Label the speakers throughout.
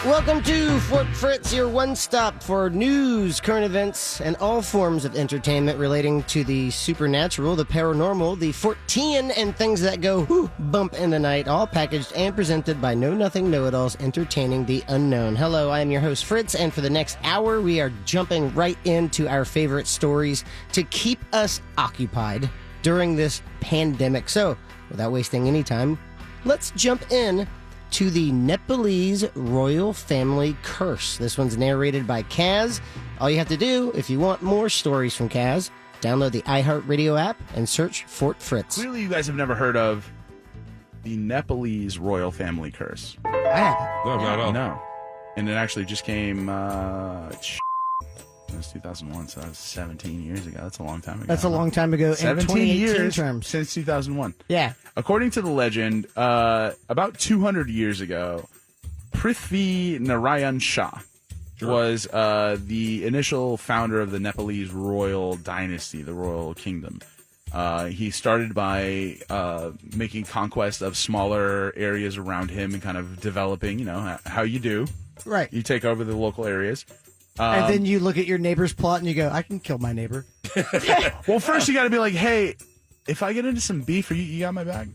Speaker 1: Welcome to Fort Fritz, your one-stop for news, current events, and all forms of entertainment relating to the supernatural, the paranormal, the Fortean, and things that go bump in the night, all packaged and presented by Know-Nothing Know-It-Alls, entertaining the unknown. Hello, I am your host, Fritz, and for the next hour, we are jumping right into our favorite stories to keep us occupied during this pandemic. So, without wasting any time, let's jump in to the Nepalese royal family curse. This one's narrated by Kaz. All you have to do, if you want more stories from Kaz, download the iHeartRadio app and search Fort Fritz.
Speaker 2: Clearly, you guys have never heard of the Nepalese royal family curse.
Speaker 1: I haven't.
Speaker 3: No, not at all.
Speaker 2: No. And it actually just came, it was 2001, so that was 17 years ago. That's a long time ago.
Speaker 1: That's a long time ago.
Speaker 2: 17
Speaker 1: in
Speaker 2: years
Speaker 1: terms.
Speaker 2: since 2001.
Speaker 1: Yeah.
Speaker 2: According to the legend, about 200 years ago, Prithvi Narayan Shah was the initial founder of the Nepalese royal dynasty, the royal kingdom. He started by making conquest of smaller areas around him and kind of developing, how you do.
Speaker 1: Right.
Speaker 2: You take over the local areas.
Speaker 1: And then you look at your neighbor's plot and you go, I can kill my neighbor.
Speaker 2: Well, first you got to be like, hey, if I get into some beef, you got my back?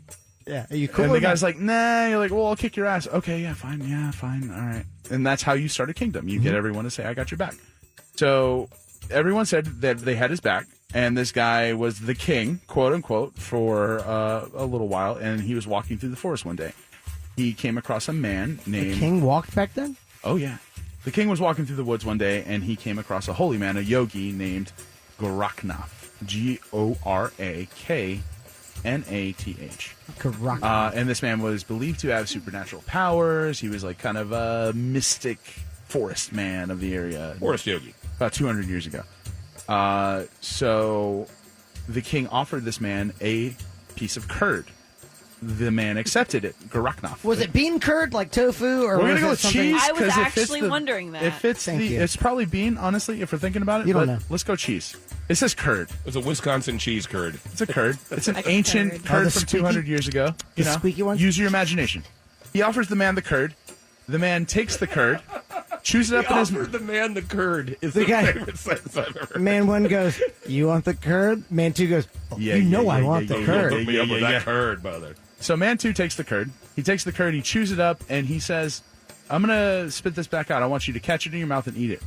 Speaker 1: Yeah. Are you cool?
Speaker 2: And the guy's like, nah. You're like, well, I'll kick your ass. Okay, yeah, fine. All right. And that's how you start a kingdom. You get everyone to say, I got your back. So everyone said that they had his back. And this guy was the king, quote unquote, for a little while. And he was walking through the forest one day. He came across a man named...
Speaker 1: The king walked back then?
Speaker 2: Oh, yeah. The king was walking through the woods one day, and he came across a holy man, a yogi named Goraknath. Goraknath.
Speaker 1: Goraknath.
Speaker 2: And this man was believed to have supernatural powers. He was like kind of a mystic forest man of the area.
Speaker 3: Forest yogi.
Speaker 2: About 200 years ago. So the king offered this man a piece of curd. The man accepted it. Goraknath.
Speaker 1: Was it bean curd like tofu, or
Speaker 2: we're
Speaker 1: was
Speaker 2: gonna go
Speaker 1: it
Speaker 2: with
Speaker 1: something?
Speaker 2: cheese?
Speaker 4: I was
Speaker 2: 'cause
Speaker 4: actually wondering that.
Speaker 2: It fits
Speaker 1: Thank you.
Speaker 2: It's probably bean, honestly, if we're thinking about it.
Speaker 1: You don't
Speaker 2: but
Speaker 1: know.
Speaker 2: Let's go cheese. It says curd.
Speaker 3: It's a Wisconsin cheese curd.
Speaker 2: It's a curd. It's an
Speaker 4: Like
Speaker 2: ancient
Speaker 4: curd.
Speaker 2: curd
Speaker 1: the
Speaker 2: from
Speaker 1: squeaky-
Speaker 2: 200 years ago.
Speaker 1: the squeaky one?
Speaker 2: Use your imagination. He offers the man the curd. The man takes the curd, chews it up in his...
Speaker 3: Offered the man the curd is
Speaker 1: The
Speaker 3: the
Speaker 1: guy-
Speaker 3: favorite sentence I've ever heard.
Speaker 1: Man one goes, you want the curd? Man two goes, I want the curd.
Speaker 3: Hook me up with
Speaker 2: yeah.
Speaker 3: that curd, brother.
Speaker 2: So man 2 takes the curd. He takes the curd, he chews it up, and he says, I'm going to spit this back out. I want you to catch it in your mouth and eat it.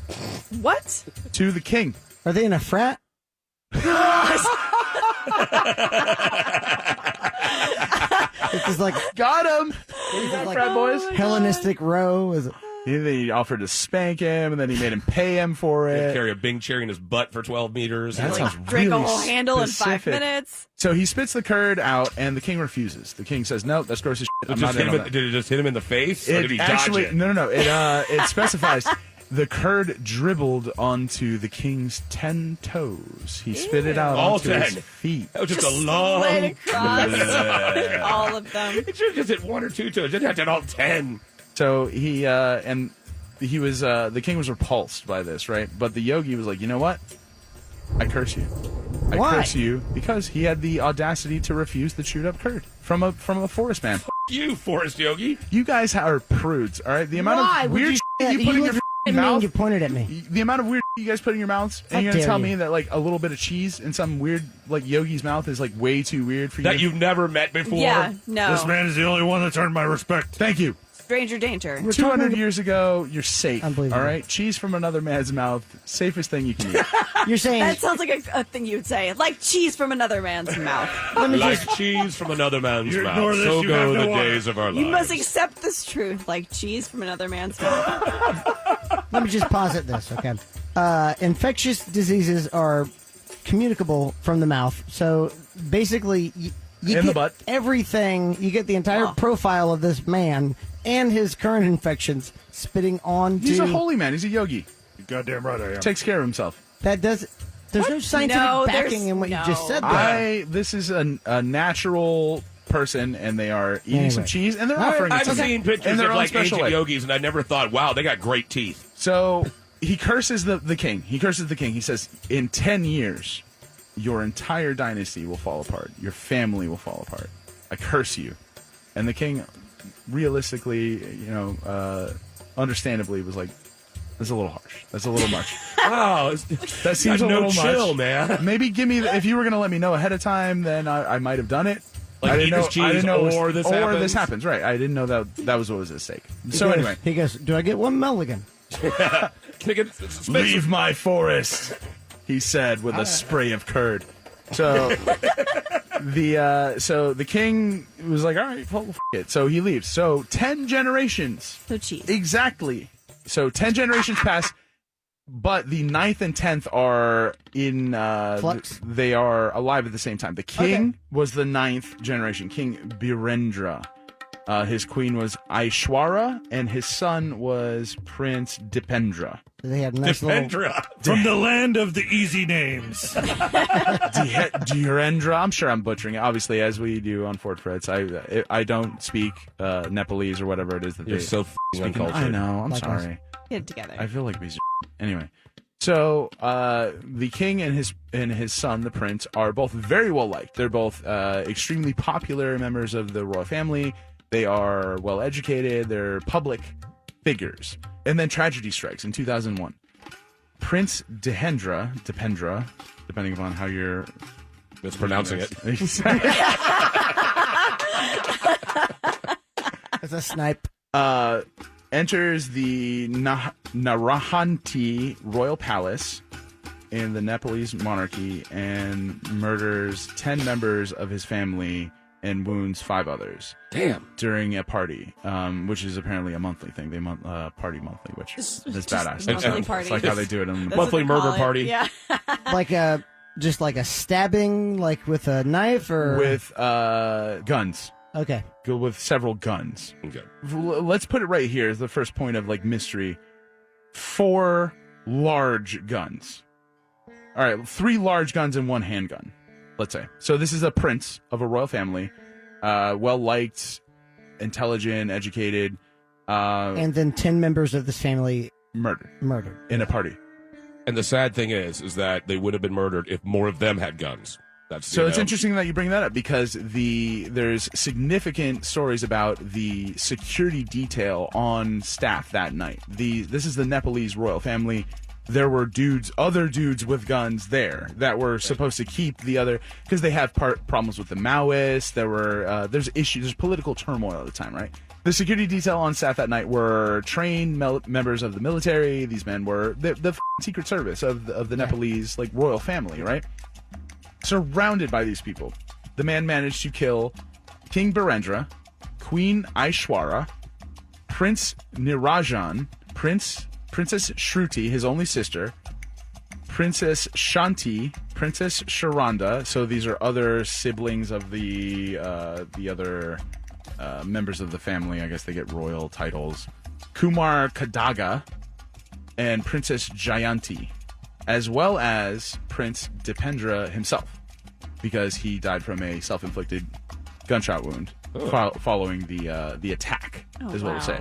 Speaker 4: What?
Speaker 2: To the king.
Speaker 1: Are they in a frat? This is like
Speaker 2: Got him!
Speaker 1: like
Speaker 2: Frat boys.
Speaker 1: Hellenistic row. Is it?
Speaker 2: He offered to spank him, and then he made him pay him for
Speaker 3: He'd
Speaker 2: it.
Speaker 3: carry a Bing cherry in his butt for 12 meters.
Speaker 2: That
Speaker 3: Like,
Speaker 2: sounds
Speaker 4: Drink
Speaker 2: really
Speaker 4: a whole handle in 5
Speaker 2: specific.
Speaker 4: minutes?
Speaker 2: So he spits the curd out, and the king refuses. The king says, "No, that's gross as shit. I'm not in on that."
Speaker 3: did it just hit him in the face? Or did he dodge it?
Speaker 2: No. It specifies the curd dribbled onto the king's 10 toes. He spit it out
Speaker 3: All
Speaker 2: onto
Speaker 3: 10.
Speaker 2: his feet.
Speaker 3: That was just
Speaker 4: Just
Speaker 3: a long...
Speaker 4: slid across all of them.
Speaker 3: It should have just hit 1 or 2 toes. It didn't have to hit all 10.
Speaker 2: So he was the king was repulsed by this, right? But the yogi was like, you know what? I curse you. I
Speaker 1: Why?
Speaker 2: curse you because he had the audacity to refuse the chewed up curd from a forest man.
Speaker 3: You, forest yogi.
Speaker 2: You guys are prudes, all right? The amount
Speaker 1: Why
Speaker 2: of
Speaker 1: would
Speaker 2: weird
Speaker 1: you
Speaker 2: shit you
Speaker 1: say that?
Speaker 2: put in
Speaker 1: You
Speaker 2: your
Speaker 1: looked at me
Speaker 2: mouth.
Speaker 1: and you pointed at me.
Speaker 2: The amount of weird you guys put in your mouths, and
Speaker 1: How
Speaker 2: you're gonna
Speaker 1: dare
Speaker 2: tell
Speaker 1: you.
Speaker 2: me that like a little bit of cheese in some weird like yogi's mouth is like way too weird for you.
Speaker 3: That you've never met before.
Speaker 4: Yeah, no.
Speaker 5: This man is the only one that's earned my respect.
Speaker 2: Thank you.
Speaker 4: Stranger danger.
Speaker 2: 200 years ago, you're safe.
Speaker 1: Unbelievable.
Speaker 2: All right, cheese from another man's mouth, safest thing you can eat.
Speaker 1: You're saying
Speaker 4: That sounds like a thing you would say. Like cheese from another man's mouth.
Speaker 3: Like cheese from another man's
Speaker 5: You
Speaker 3: mouth.
Speaker 5: ignore this,
Speaker 3: So
Speaker 5: you
Speaker 3: go
Speaker 5: have no
Speaker 3: the
Speaker 5: water.
Speaker 3: days of our lives.
Speaker 4: You must accept this truth. Like cheese from another man's mouth.
Speaker 1: let me just posit this, okay? Infectious diseases are communicable from the mouth. So basically, you
Speaker 2: In
Speaker 1: get
Speaker 2: the butt.
Speaker 1: everything. You get the entire profile of this man and his current infections spitting onto.
Speaker 2: He's a holy man. He's a yogi.
Speaker 5: You're goddamn right I am.
Speaker 2: Takes care of himself.
Speaker 1: That does. There's no scientific
Speaker 4: No, there's-
Speaker 1: backing in what you
Speaker 4: no.
Speaker 1: just said. There.
Speaker 2: This is a natural person, and they are eating
Speaker 1: Anyway.
Speaker 2: some cheese, and they're
Speaker 1: All right.
Speaker 2: offering it
Speaker 3: I've
Speaker 2: to him
Speaker 3: seen pictures
Speaker 2: in their
Speaker 3: of
Speaker 2: own
Speaker 3: like
Speaker 2: special
Speaker 3: ancient
Speaker 2: way.
Speaker 3: yogis, and I never thought, wow, they got great teeth.
Speaker 2: So he curses the king. He curses the king. He says, in 10 years, your entire dynasty will fall apart. Your family will fall apart. I curse you. And the king realistically, understandably, was like, that's a little harsh. That's a little much.
Speaker 3: Wow,
Speaker 2: That seems a little
Speaker 3: chill,
Speaker 2: much.
Speaker 3: man.
Speaker 2: Maybe if you were going to let me know ahead of time, then I might have done it.
Speaker 3: Like
Speaker 2: I didn't
Speaker 3: eat
Speaker 2: know,
Speaker 3: this cheese
Speaker 2: I didn't know
Speaker 3: or this happens.
Speaker 2: Right. I didn't know that was what was at stake. So anyway.
Speaker 1: He goes, do I get one mulligan?
Speaker 3: Can I get
Speaker 2: Leave my forest, he said with a spray of curd. So the king was like, all right, well, f it. So he leaves. So 10 generations.
Speaker 4: So cheese.
Speaker 2: Exactly. So 10 generations pass, but the 9th and 10th are in
Speaker 1: flux.
Speaker 2: They are alive at the same time. The king was the 9th generation, King Birendra. His queen was Aishwara, and his son was Prince Dipendra.
Speaker 1: They had nice little...
Speaker 5: From the land of the easy names.
Speaker 2: Dhirendra. I'm sure I'm butchering it. Obviously, as we do on Fort Fritz, I don't speak Nepalese or whatever it is that
Speaker 3: You're
Speaker 2: they
Speaker 3: so f***ing
Speaker 2: speak.
Speaker 3: uncultured.
Speaker 2: I know. I'm
Speaker 1: Likewise.
Speaker 2: sorry.
Speaker 4: Get it together.
Speaker 2: I feel like a piece of anyway. So the king and his son, the prince, are both very well liked. They're both extremely popular members of the royal family. They are well educated. They're public figures. And then tragedy strikes in 2001. Prince Dipendra, depending upon how you're
Speaker 3: mispronouncing it.
Speaker 1: It's a snipe.
Speaker 2: Enters the Narahanti royal palace in the Nepalese monarchy and murders 10 members of his family and wounds 5 others.
Speaker 3: Damn.
Speaker 2: During a party, which is apparently a monthly thing. They party monthly, which is badass.
Speaker 4: monthly
Speaker 2: It's
Speaker 4: party.
Speaker 2: like how they do it in
Speaker 4: That's
Speaker 3: monthly
Speaker 4: what they call
Speaker 3: murder
Speaker 4: it.
Speaker 3: party.
Speaker 4: Yeah.
Speaker 1: Just like a stabbing, like with a knife or...
Speaker 2: with guns.
Speaker 1: Okay.
Speaker 2: Go with several guns.
Speaker 3: Okay.
Speaker 2: Let's put it right here as the first point of mystery. 4 large guns. All right, 3 large guns and 1 handgun, let's say. So this is a prince of a royal family, well-liked, intelligent, educated.
Speaker 1: And then 10 members of this family
Speaker 2: murdered in a party.
Speaker 3: And the sad thing is that they would have been murdered if more of them had guns.
Speaker 2: So it's interesting that you bring that up because there's significant stories about the security detail on staff that night. This is the Nepalese royal family. There were other dudes with guns there that were supposed to keep the other, because they have problems with the Maoists. There's issues, there's political turmoil at the time, right? The security detail on staff that night were trained members of the military. These men were the secret service of the Nepalese royal family, right? Surrounded by these people, the man managed to kill King Birendra, Queen Aishwara, Prince Nirajan, Princess Shruti, his only sister, Princess Shanti, Princess Sharanda. So these are other siblings of the other members of the family. I guess they get royal titles. Kumar Kadaga and Princess Jayanti, as well as Prince Dipendra himself, because he died from a self-inflicted gunshot wound following the attack, is what we'll say.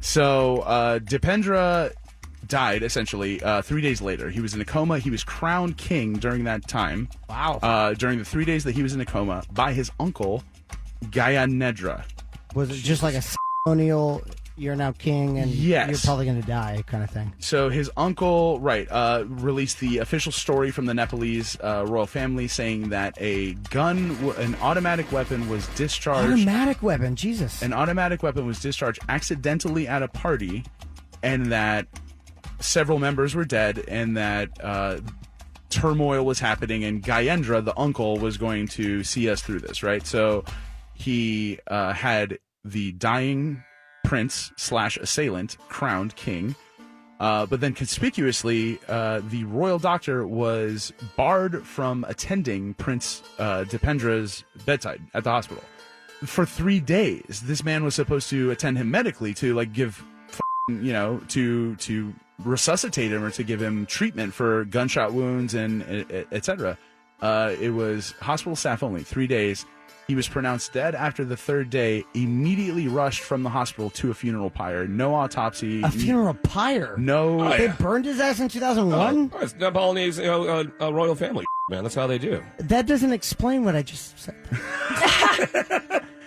Speaker 2: So Dipendra died, essentially, 3 days later. He was in a coma. He was crowned king during that time.
Speaker 1: Wow.
Speaker 2: During the 3 days that he was in a coma by his uncle, Gyanendra.
Speaker 1: Was it just like a ceremonial, you're now king and
Speaker 2: Yes.
Speaker 1: you're probably going to die kind of thing?
Speaker 2: So his uncle, released the official story from the Nepalese royal family saying that an automatic weapon was discharged.
Speaker 1: Automatic weapon, Jesus.
Speaker 2: An automatic weapon was discharged accidentally at a party, and that several members were dead, and that turmoil was happening, and Gyanendra, the uncle, was going to see us through this, right? So he had the dying prince / assailant crowned king, but then conspicuously, the royal doctor was barred from attending Prince Dipendra's bedside at the hospital for 3 days. This man was supposed to attend him medically to give, to resuscitate him or to give him treatment for gunshot wounds and etc. It was hospital staff only, 3 days. He was pronounced dead after the 3rd day, immediately rushed from the hospital to a funeral pyre. No autopsy.
Speaker 1: A funeral pyre?
Speaker 2: No.
Speaker 1: They burned his ass in 2001?
Speaker 3: It's Nepalese royal family, man. That's how they do.
Speaker 1: That doesn't explain what I just said.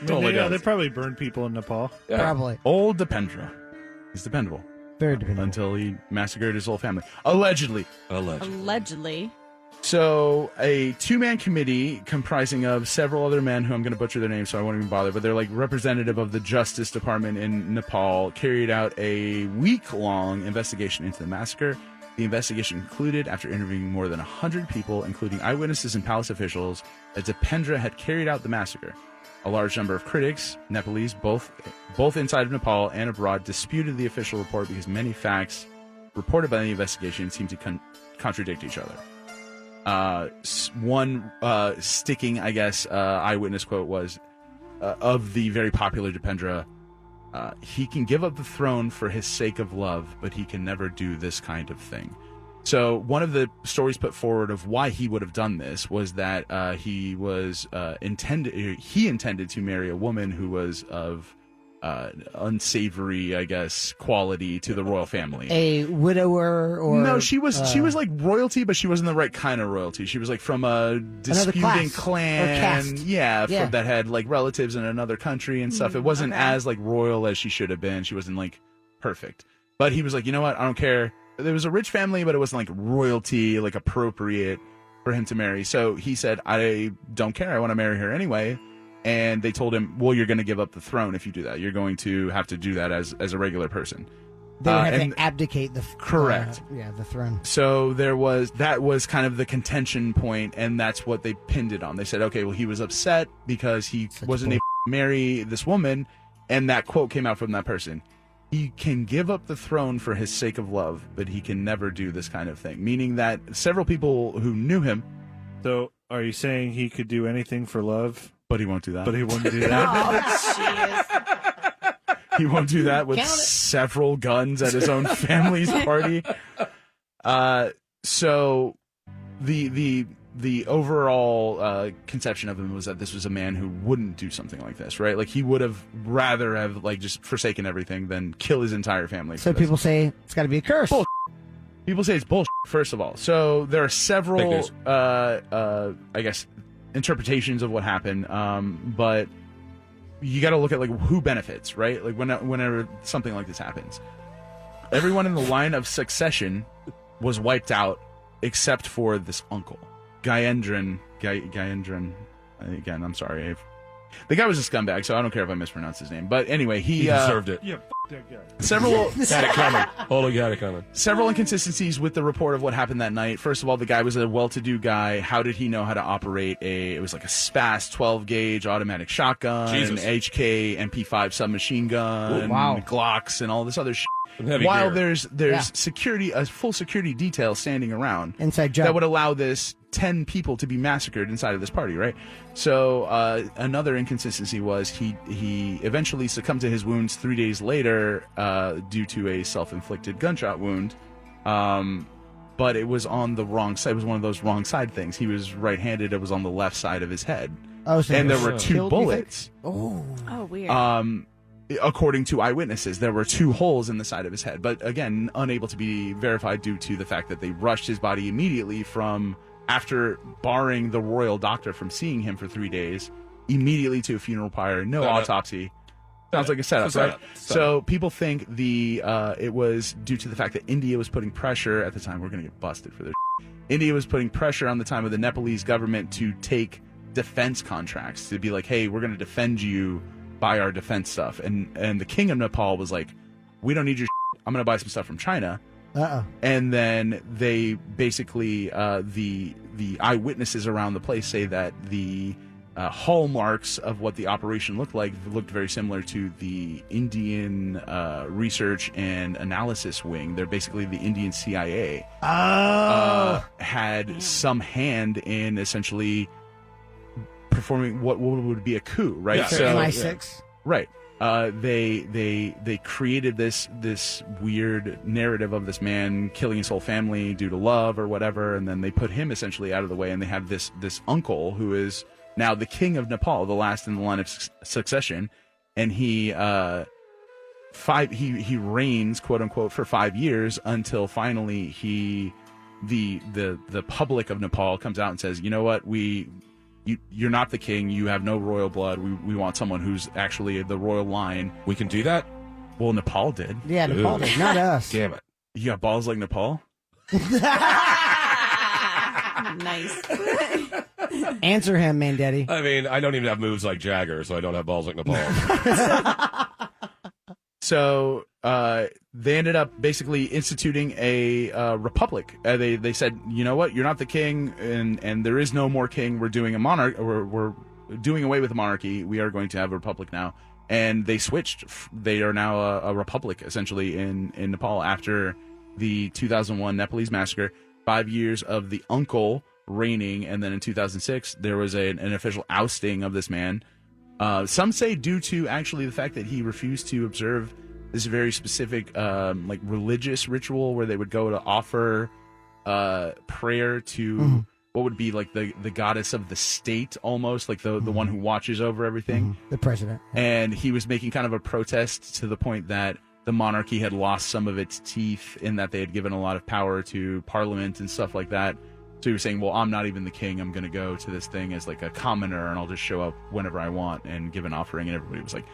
Speaker 3: Totally
Speaker 5: They
Speaker 3: does.
Speaker 5: probably burn people in Nepal.
Speaker 3: Yeah.
Speaker 1: Probably.
Speaker 2: Old Dependra. He's dependable.
Speaker 1: Very dependable.
Speaker 2: Until he massacred his whole family. Allegedly.
Speaker 4: Allegedly.
Speaker 2: So, a two-man committee comprising of several other men who I'm going to butcher their names, so I won't even bother, but they're like representative of the Justice Department in Nepal, carried out a week-long investigation into the massacre. The investigation concluded after interviewing more than 100 people, including eyewitnesses and palace officials, that Dipendra had carried out the massacre. A large number of critics, Nepalese, both inside of Nepal and abroad, disputed the official report because many facts reported by the investigation seemed to contradict each other. One sticking, I guess, eyewitness quote was, of the very popular Dipendra, he can give up the throne for his sake of love, but he can never do this kind of thing. So one of the stories put forward of why he would have done this was that he intended to marry a woman who was of unsavory, I guess, quality to the royal family.
Speaker 1: A widower or
Speaker 2: no, she was like royalty, but she wasn't the right kind of royalty. She was like from a disputing
Speaker 1: class
Speaker 2: clan,
Speaker 1: or caste.
Speaker 2: yeah.
Speaker 1: Yeah.
Speaker 2: That had like relatives in another country and stuff. It wasn't as like royal as she should have been. She wasn't like perfect. But he was like, you know what? I don't care. There was a rich family, but it wasn't like royalty, like appropriate for him to marry. So he said, I don't care. I want to marry her anyway. And they told him, well, you're going to give up the throne if you do that. You're going to have to do that as a regular person.
Speaker 1: They would have to abdicate the
Speaker 2: correct.
Speaker 1: The throne.
Speaker 2: So that was kind of the contention point, and that's what they pinned it on. They said, okay, well, he was upset because he wasn't able to marry this woman, and that quote came out from that person. He can give up the throne for his sake of love, but he can never do this kind of thing. Meaning that several people who knew him.
Speaker 5: So, are you saying he could do anything for love?
Speaker 2: But he won't do that.
Speaker 5: But he won't do that.
Speaker 4: Oh, jeez.
Speaker 2: He won't do that with several guns at his own family's party. So the overall conception of him was that this was a man who wouldn't do something like this, right? Like he would have rather have like just forsaken everything than kill his entire family.
Speaker 1: So people say it's got to be a curse.
Speaker 2: Bullshit. People say it's bullshit, first of all. So there are several, I guess, interpretations of what happened, but you got to look at like who benefits, right? Like whenever something like this happens, everyone in the line of succession was wiped out except for this uncle, Gayendran. Again, I'm sorry, the guy was a scumbag, so I don't care if I mispronounce his name. But anyway, he
Speaker 3: deserved it.
Speaker 5: Yeah, that guy.
Speaker 2: Several
Speaker 3: Got it coming. Totally got it coming.
Speaker 2: Several inconsistencies with the report of what happened that night. First of all, the guy was a well-to-do guy. How did he know how to operate it was like a SPAS 12-gauge automatic shotgun, an HK MP5 submachine gun, Glocks, and all this other shit. While there's security, a full security detail standing around
Speaker 1: inside job
Speaker 2: that would allow this 10 people to be massacred inside of this party, right? So another inconsistency was he eventually succumbed to his wounds 3 days later due to a self-inflicted gunshot wound. But it was on the wrong side. It was one of those wrong side things. He was right-handed. It was on the left side of his head.
Speaker 1: Oh, so
Speaker 2: and there were two bullets.
Speaker 1: Oh,
Speaker 4: weird.
Speaker 2: According to eyewitnesses, there were 2 holes in the side of his head, but again, unable to be verified due to the fact that they rushed his body immediately after barring the royal doctor from seeing him for 3 days, immediately to a funeral pyre, no autopsy. Sounds like a setup, right? So people think it was due to the fact that India was putting pressure at the time. We're going to get busted for this. India was putting pressure on the time of the Nepalese government to take defense contracts, to be like, hey, we're going to defend you, buy our defense stuff. And the king of Nepal was like, we don't need your shit. I'm going to buy some stuff from China. And then they basically, the eyewitnesses around the place say that the hallmarks of what the operation looked very similar to the Indian research and analysis wing. They're basically the Indian CIA. Had some hand in essentially performing what would be a coup, right?
Speaker 3: Yeah.
Speaker 2: So
Speaker 1: MI6.
Speaker 2: Right. They created this weird narrative of this man killing his whole family due to love or whatever, and then they put him essentially out of the way, and they have this uncle who is now the king of Nepal, the last in the line of succession, and he reigns, quote unquote, for 5 years until finally the public of Nepal comes out and says, you know what, we you're not the king. You have no royal blood. We want someone who's actually the royal line.
Speaker 3: We can do that?
Speaker 2: Well, Nepal did.
Speaker 1: Yeah, Nepal did, not us.
Speaker 3: Damn it.
Speaker 2: You got balls like Nepal?
Speaker 4: Nice.
Speaker 6: Answer him, man, Daddy.
Speaker 3: I mean, I don't even have moves like Jagger, so I don't have balls like Nepal.
Speaker 2: So they ended up basically instituting a republic. They said, you know what, you're not the king, and there is no more king. We're doing a monarch. We're doing away with the monarchy. We are going to have a republic now. And they switched. They are now a republic essentially in Nepal after the 2001 Nepalese massacre. 5 years of the uncle reigning, and then in 2006 there was an official ousting of this man. Some say due to actually the fact that he refused to observe this very specific like religious ritual where they would go to offer prayer to what would be like the goddess of the state, almost like the one who watches over everything,
Speaker 6: The president.
Speaker 2: and he was making kind of a protest to the point that the monarchy had lost some of its teeth in that they had given a lot of power to parliament and stuff like that. So he was saying, well, I'm not even the king. I'm going to go to this thing as like a commoner, and I'll just show up whenever I want and give an offering. And everybody was like,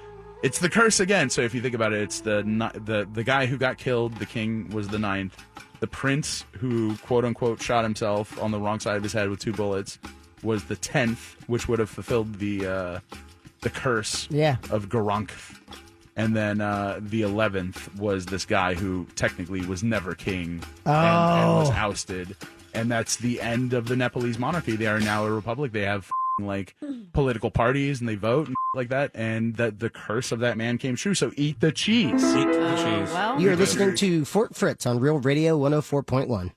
Speaker 2: it's the curse again. So if you think about it, it's the guy who got killed. The king was the 9th. The prince who, quote unquote, shot himself on the wrong side of his head with 2 bullets was the 10th, which would have fulfilled the curse of Garank. And then the 11th was this guy who technically was never king and was ousted. And that's the end of the Nepalese monarchy. They are now a republic. They have like political parties and they vote and like that. And the curse of that man came true. So eat the cheese.
Speaker 3: Eat the cheese.
Speaker 4: Well,
Speaker 1: You're listening to Fort Fritz on Real Radio 104.1.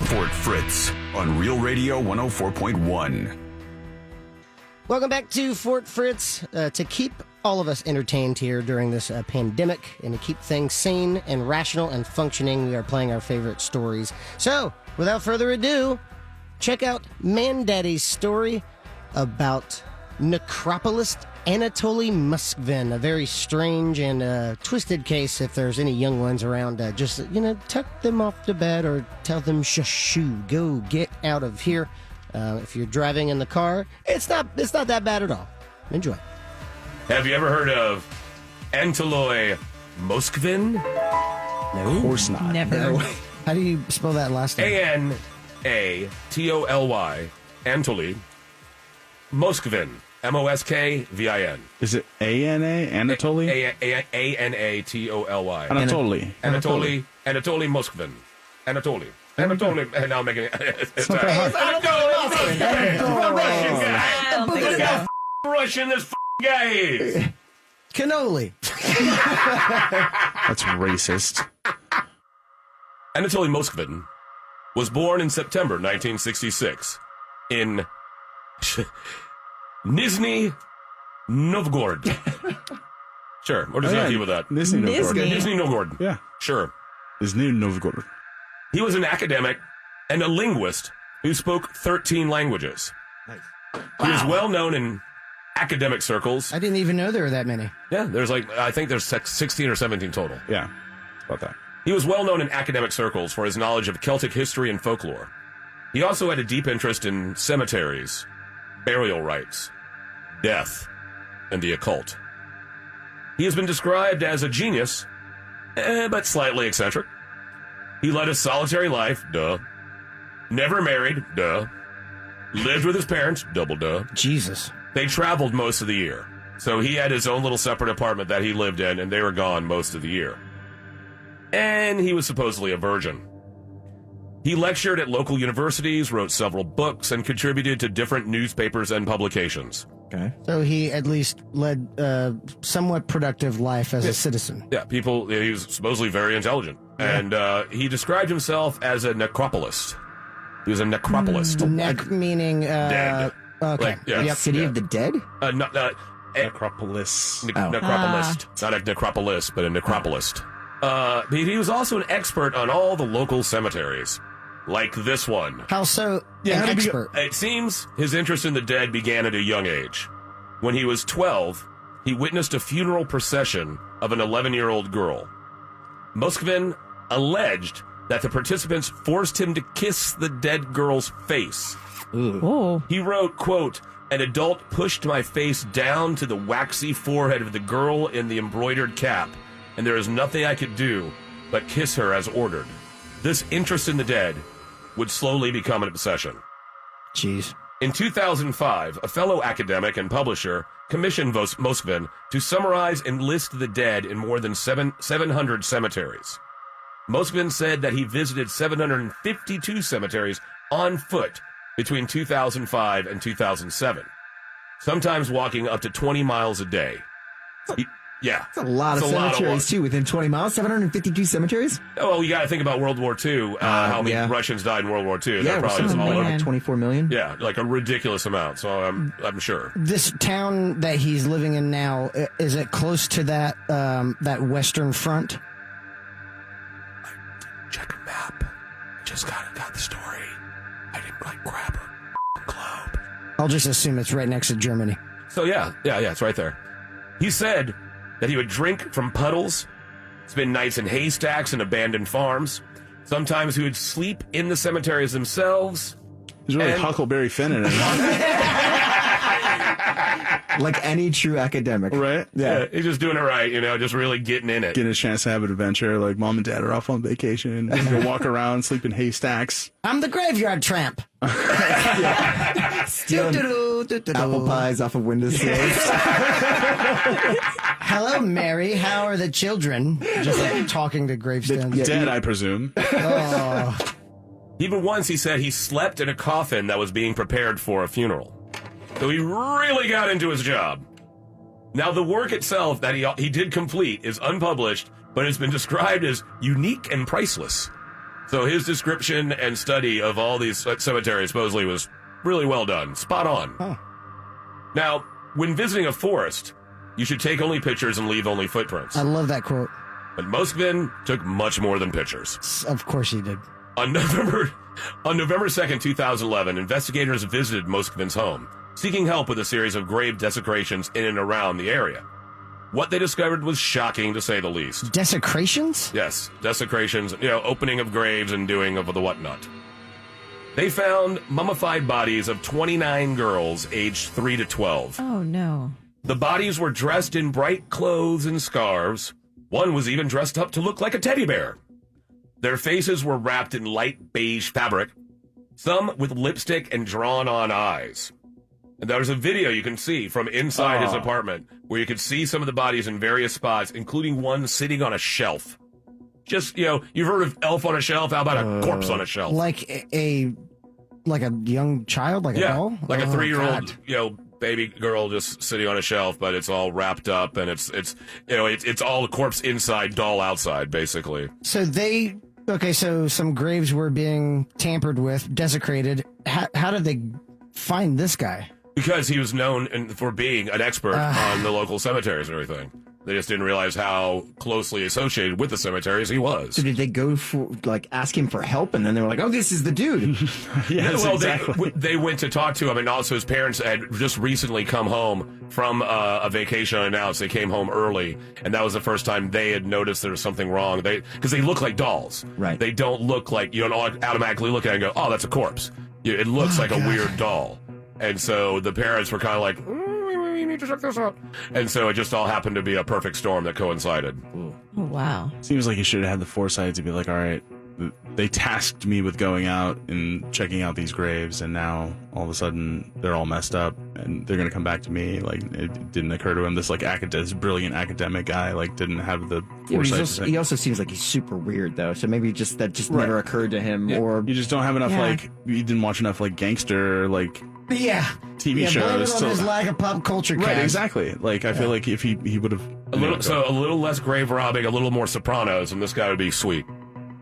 Speaker 7: Fort Fritz on Real Radio 104.1.
Speaker 1: Welcome back to Fort Fritz. To keep all of us entertained here during this pandemic and to keep things sane and rational and functioning, we are playing our favorite stories. So, without further ado, check out Man Daddy's story about necropolist Anatoly Moskvin. A very strange and twisted case. If there's any young ones around, just, tuck them off to bed or tell them shoo, go get out of here. If you're driving in the car, it's not that bad at all. Enjoy.
Speaker 3: Have you ever heard of Anatoly Moskvin?
Speaker 2: Of course not.
Speaker 4: never.
Speaker 6: How do you spell that last name?
Speaker 3: Anatoly, Anatoly Moskvin. Moskvin.
Speaker 2: Is it A-N-A? Anatoly?
Speaker 3: Anatoly.
Speaker 2: Anatoly.
Speaker 3: Anatoly Moskvin. Anatoly. And now I'm making it. It's
Speaker 2: not that hard.
Speaker 3: Russian guy.
Speaker 4: I don't think so.
Speaker 3: Russian, this guy is.
Speaker 6: Cannoli.
Speaker 2: That's racist.
Speaker 3: Anatoly Moskvin was born in September 1966 in Nizhny Novgorod. Sure. What does that deal with that?
Speaker 2: Nizhny Novgorod.
Speaker 3: Nizhny Novgorod.
Speaker 2: Yeah.
Speaker 3: Sure.
Speaker 2: Nizhny Novgorod.
Speaker 3: He was an academic and a linguist who spoke 13 languages. Nice. He was well known in academic circles.
Speaker 6: I didn't even know there were that many.
Speaker 3: Yeah, I think there's 16 or 17 total.
Speaker 2: Yeah. About that.
Speaker 3: He was well known in academic circles for his knowledge of Celtic history and folklore. He also had a deep interest in cemeteries, burial rites, death, and the occult. He has been described as a genius, but slightly eccentric. He led a solitary life, duh. Never married, duh. Lived with his parents, double duh.
Speaker 6: Jesus.
Speaker 3: They traveled most of the year. So he had his own little separate apartment that he lived in, and they were gone most of the year. And he was supposedly a virgin. He lectured at local universities, wrote several books, and contributed to different newspapers and publications.
Speaker 6: Okay. So he at least led a somewhat productive life as a citizen.
Speaker 3: Yeah, he was supposedly very intelligent. Yeah. And he described himself as a necropolist. He was a necropolist.
Speaker 6: Meaning...
Speaker 3: dead.
Speaker 6: Okay.
Speaker 1: City of the Dead?
Speaker 2: Necropolis.
Speaker 3: Necropolist. Not a necropolis, but a necropolist. He was also an expert on all the local cemeteries. Like this one.
Speaker 6: How so? An expert?
Speaker 3: It seems his interest in the dead began at a young age. When he was 12, he witnessed a funeral procession of an 11-year-old girl. Moskvin alleged that the participants forced him to kiss the dead girl's face.
Speaker 6: Ooh.
Speaker 3: He wrote, quote, An adult pushed my face down to the waxy forehead of the girl in the embroidered cap, and there is nothing I could do but kiss her as ordered. This interest in the dead would slowly become an obsession.
Speaker 6: Jeez.
Speaker 3: In 2005, a fellow academic and publisher commissioned Moskvin to summarize and list the dead in more than 700 cemeteries. Moskvin said that he visited 752 cemeteries on foot between 2005 and 2007, sometimes walking up to 20 miles a day.
Speaker 8: That's a lot of cemeteries, too, within 20 miles. 752 cemeteries?
Speaker 3: Oh, you got to think about World War II, how many Russians died in World War II.
Speaker 8: Yeah,
Speaker 3: probably
Speaker 8: something
Speaker 3: all over.
Speaker 8: like 24 million.
Speaker 3: Yeah, like a ridiculous amount, so I'm sure.
Speaker 6: This town that he's living in now, is it close to that that Western Front?
Speaker 3: Check a map. Just got the story. I didn't grab a globe.
Speaker 6: I'll just assume it's right next to Germany.
Speaker 3: So yeah, it's right there. He said that he would drink from puddles, spend nights in haystacks and abandoned farms. Sometimes he would sleep in the cemeteries themselves.
Speaker 2: He's really Huckleberry Finn in it.
Speaker 8: Like any true academic.
Speaker 2: Right?
Speaker 3: Yeah, he's just doing it right, just really getting in it.
Speaker 2: Getting a chance to have an adventure, like mom and dad are off on vacation. Go walk around, sleep in haystacks.
Speaker 6: I'm the graveyard tramp.
Speaker 8: Stealing apple pies off of windowsills.
Speaker 6: Hello, Mary. How are the children? Just like talking to gravestones.
Speaker 2: Dead, I presume.
Speaker 6: Oh.
Speaker 3: Even once he said he slept in a coffin that was being prepared for a funeral. So he really got into his job. Now, the work itself that he did complete is unpublished, but it's been described as unique and priceless. So his description and study of all these cemeteries supposedly was really well done. Spot on.
Speaker 6: Huh.
Speaker 3: Now, when visiting a forest, you should take only pictures and leave only footprints.
Speaker 6: I love that quote.
Speaker 3: But Moskvin took much more than pictures.
Speaker 6: Of course he did.
Speaker 3: On November 2nd, 2011, investigators visited Moskvin's home, seeking help with a series of grave desecrations in and around the area. What they discovered was shocking, to say the least.
Speaker 6: Desecrations?
Speaker 3: Yes, desecrations, opening of graves and doing of the whatnot. They found mummified bodies of 29 girls aged 3 to 12.
Speaker 4: Oh, no.
Speaker 3: The bodies were dressed in bright clothes and scarves. One was even dressed up to look like a teddy bear. Their faces were wrapped in light beige fabric, some with lipstick and drawn-on eyes. And there's a video you can see from inside his apartment where you can see some of the bodies in various spots, including one sitting on a shelf. Just, you've heard of elf on a shelf? How about a corpse on a shelf?
Speaker 6: Like a young child, like a doll?
Speaker 3: Like a 3-year-old,
Speaker 6: God.
Speaker 3: baby girl just sitting on a shelf, but it's all wrapped up and it's all a corpse inside, doll outside, basically.
Speaker 6: So so some graves were being tampered with, desecrated. How did they find this guy?
Speaker 3: Because he was known for being an expert on the local cemeteries and everything. They just didn't realize how closely associated with the cemeteries he was.
Speaker 8: So did they go for, ask him for help, and then they were like, oh, this is the dude?
Speaker 2: Yes,
Speaker 3: well,
Speaker 2: exactly.
Speaker 3: They went to talk to him, and also his parents had just recently come home from a vacation unannounced. They came home early, and that was the first time they had noticed there was something wrong. Because they look like dolls.
Speaker 8: Right.
Speaker 3: They don't look like, you don't automatically look at it and go, oh, that's a corpse. It looks like a weird doll. And so the parents were kind of like, we need to check this out. And so it just all happened to be a perfect storm that coincided.
Speaker 4: Oh, wow.
Speaker 2: Seems like you should have had the foresight to be like, all right, they tasked me with going out and checking out these graves, and now all of a sudden they're all messed up, and they're going to come back to me. Like, it didn't occur to him. This this brilliant academic guy, didn't have the foresight.
Speaker 8: He also seems like he's super weird, though. So maybe that never occurred to him, or
Speaker 2: you just don't have enough. You didn't watch enough
Speaker 6: TV
Speaker 2: gangster shows.
Speaker 6: Blame it on his lack of pop culture.
Speaker 2: Right, exactly. I feel like if he would have
Speaker 3: a little less grave robbing, a little more Sopranos, and this guy would be sweet.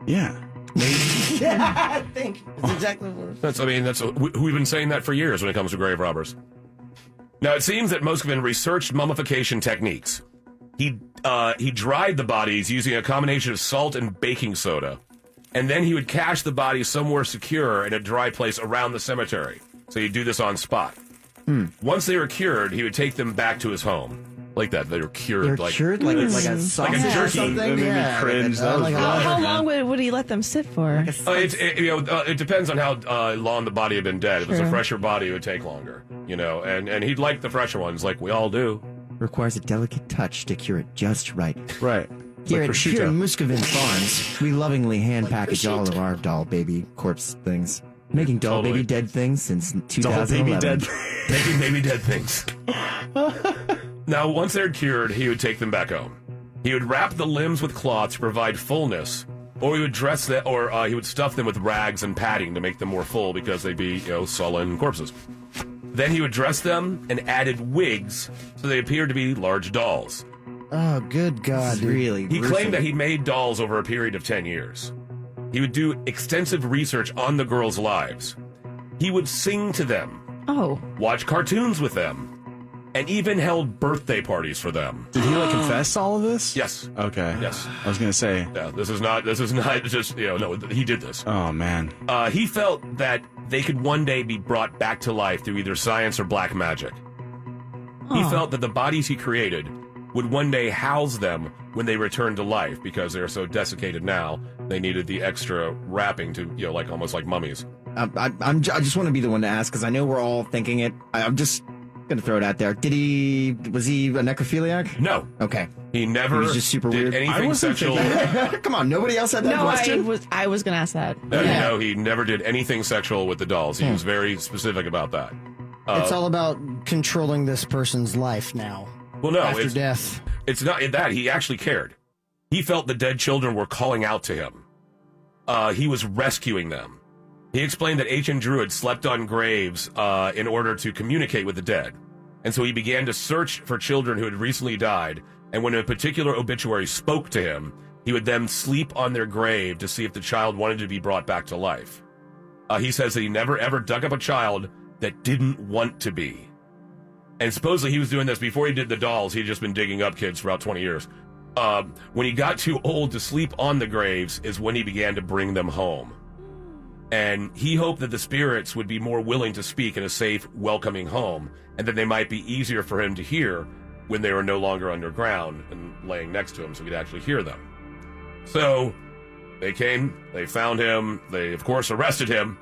Speaker 2: Yeah.
Speaker 6: Yeah, I think that's exactly what
Speaker 3: we've been saying that for years when it comes to grave robbers. Now, it seems that Moskvin researched mummification techniques. He dried the bodies using a combination of salt and baking soda, and then he would cache the bodies somewhere secure in a dry place around the cemetery. So he'd do this on spot. Once they were cured, he would take them back to his home. like that. They were cured.
Speaker 8: They're
Speaker 3: like
Speaker 8: cured like a sausage or
Speaker 3: jerky.
Speaker 8: something.
Speaker 2: That made me cringe. That was
Speaker 4: How long would he let them sit for?
Speaker 3: It depends on how long the body had been dead. If it was a fresher body, it would take longer. And he'd like the fresher ones, like we all do.
Speaker 8: Requires a delicate touch to cure it just right.
Speaker 2: Right.
Speaker 8: Here
Speaker 2: Like
Speaker 8: at Muscovine Farms, we lovingly hand package all of our doll baby corpse things. Making doll baby dead things since 2011.
Speaker 3: Making baby dead things. Now, once they're cured, he would take them back home. He would wrap the limbs with cloth to provide fullness, or he would dress them, or he would stuff them with rags and padding to make them more full because they'd be, sullen corpses. Then he would dress them and added wigs so they appeared to be large dolls.
Speaker 6: Oh, good God.
Speaker 8: Really?
Speaker 3: He claimed that he made dolls over a period of 10 years. He would do extensive research on the girls' lives. He would sing to them, watch cartoons with them, and even held birthday parties for them.
Speaker 2: Did he confess all of this?
Speaker 3: Yes.
Speaker 2: Okay.
Speaker 3: Yes.
Speaker 2: I was gonna say.
Speaker 3: Yeah, this is not just, no, he did this.
Speaker 2: Oh man.
Speaker 3: He felt that they could one day be brought back to life through either science or black magic. He felt that the bodies he created would one day house them when they returned to life because they're so desiccated now, they needed the extra wrapping to, almost like mummies.
Speaker 8: I just want to be the one to ask because I know we're all thinking it. I'm just gonna throw it out there. Was he a necrophiliac?
Speaker 3: No.
Speaker 8: Okay.
Speaker 3: He never
Speaker 8: He was just super
Speaker 3: did
Speaker 8: weird.
Speaker 3: anything sexual.
Speaker 8: Come on, nobody else had that question?
Speaker 4: I was going to ask that.
Speaker 3: No, he never did anything sexual with the dolls. He was very specific about that.
Speaker 6: It's all about controlling this person's life now.
Speaker 3: Well, no,
Speaker 6: after death.
Speaker 3: It's not that. He actually cared. He felt the dead children were calling out to him. He was rescuing them. He explained that ancient druids slept on graves in order to communicate with the dead. And so he began to search for children who had recently died. And when a particular obituary spoke to him, he would then sleep on their grave to see if the child wanted to be brought back to life. He says that he never ever dug up a child that didn't want to be. And supposedly he was doing this before he did the dolls. He'd just been digging up kids for about 20 years. When he got too old to sleep on the graves is when he began to bring them home. And he hoped that the spirits would be more willing to speak in a safe, welcoming home, and that they might be easier for him to hear when they were no longer underground and laying next to him so he could actually hear them. So they came, they found him, they, of course, arrested him.